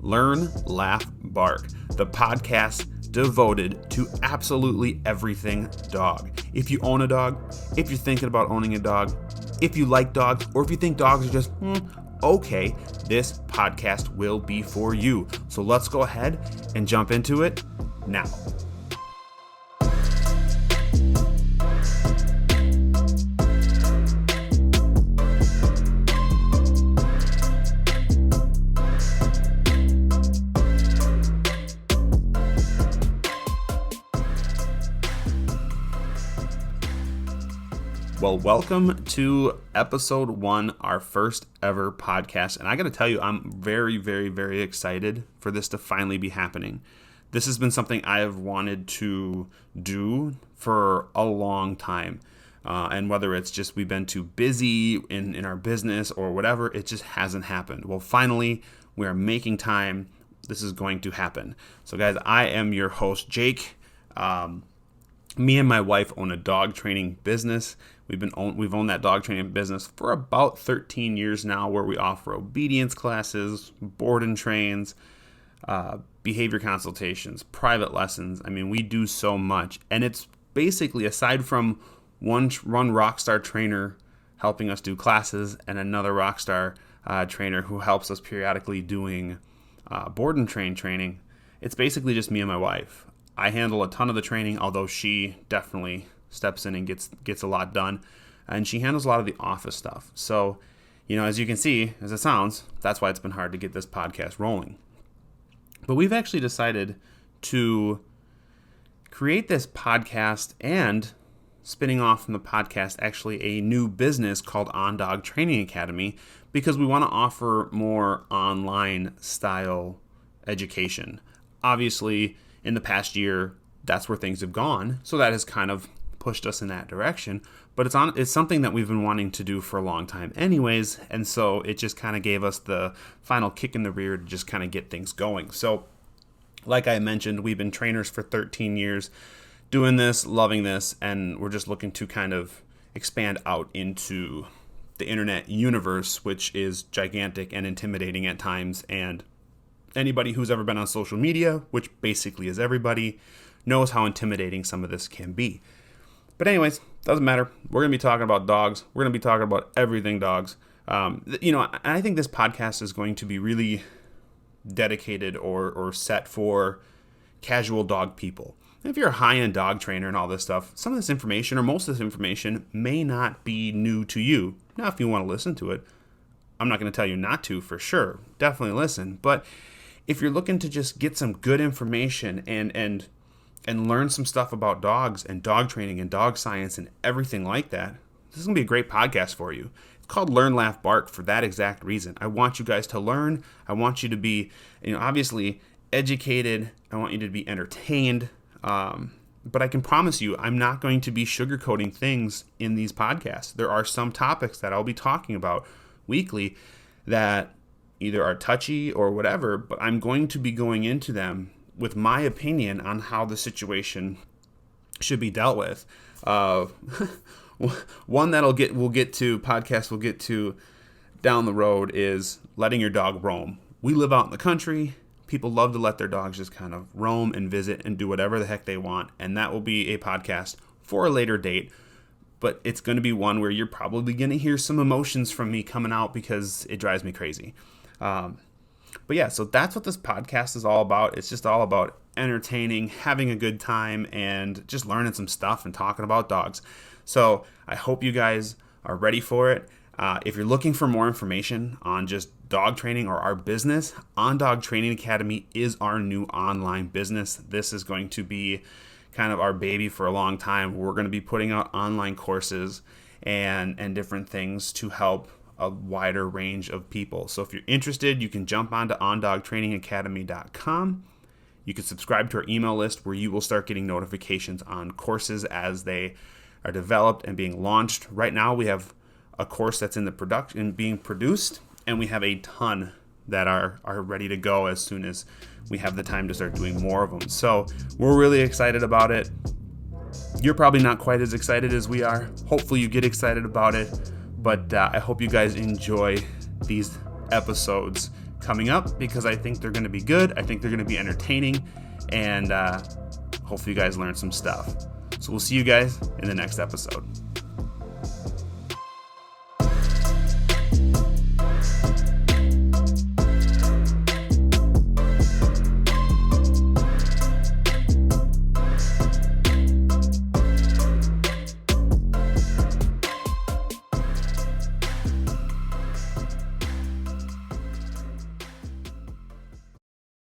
Learn, Laugh, Bark, the podcast devoted to absolutely everything dog. If you own a dog, if you're thinking about owning a dog, if you like dogs, or if you think dogs are just, okay, this podcast will be for you. So let's go ahead and jump into it now. Well, welcome to episode 1, our first ever podcast. And I got to tell you, I'm very, very, very excited for this to finally be happening. This has been something I have wanted to do for a long time. And whether it's just we've been too busy in our business or whatever, it just hasn't happened. Well, finally, we are making time. This is going to happen. So guys, I am your host, Jake. Me and my wife own a dog training business. We've owned that dog training business for about 13 years now, where we offer obedience classes, board and trains, behavior consultations, private lessons. I mean, we do so much, and it's basically, aside from one rockstar trainer helping us do classes and another rockstar trainer who helps us periodically doing board and train training, it's basically just me and my wife. I handle a ton of the training, although she definitely steps in and gets a lot done, and she handles a lot of the office stuff. So, as you can see, as it sounds, that's why it's been hard to get this podcast rolling. But we've actually decided to create this podcast, and spinning off from the podcast, actually a new business called OnDog Training Academy, because we want to offer more online style education. Obviously, in the past year, that's where things have gone. So that has kind of pushed us in that direction. But it's something that we've been wanting to do for a long time anyways. And so it just kind of gave us the final kick in the rear to just kind of get things going. So like I mentioned, we've been trainers for 13 years, doing this, loving this, and we're just looking to kind of expand out into the internet universe, which is gigantic and intimidating at times. And anybody who's ever been on social media, which basically is everybody, knows how intimidating some of this can be. But anyways, doesn't matter. We're going to be talking about dogs. We're going to be talking about everything dogs. I think this podcast is going to be really dedicated or set for casual dog people. If you're a high-end dog trainer and all this stuff, some of this information or most of this information may not be new to you. Now, if you want to listen to it, I'm not going to tell you not to, for sure. Definitely listen. But if you're looking to just get some good information and learn some stuff about dogs and dog training and dog science and everything like that, this is going to be a great podcast for you. It's called Learn, Laugh, Bark for that exact reason. I want you guys to learn. I want you to be, obviously educated. I want you to be entertained. But I can promise you, I'm not going to be sugarcoating things in these podcasts. There are some topics that I'll be talking about weekly that either are touchy or whatever, but I'm going to be going into them with my opinion on how the situation should be dealt with. One that we'll get to down the road is letting your dog roam. We live out in the country. People love to let their dogs just kind of roam and visit and do whatever the heck they want. And that will be a podcast for a later date. But it's going to be one where you're probably going to hear some emotions from me coming out because it drives me crazy. But yeah, so that's what this podcast is all about. It's just all about entertaining, having a good time, and just learning some stuff and talking about dogs. So I hope you guys are ready for it. If you're looking for more information on just dog training or our business, OnDog Training Academy is our new online business. This is going to be kind of our baby for a long time. We're going to be putting out online courses and different things to help a wider range of people. So if you're interested, you can jump onto ondogtrainingacademy.com. You can subscribe to our email list where you will start getting notifications on courses as they are developed and being launched. Right now we have a course that's in the production being produced, and we have a ton that are ready to go as soon as we have the time to start doing more of them. So we're really excited about it. You're probably not quite as excited as we are. Hopefully you get excited about it. But I hope you guys enjoy these episodes coming up because I think they're going to be good. I think they're going to be entertaining, and hopefully you guys learn some stuff. So we'll see you guys in the next episode.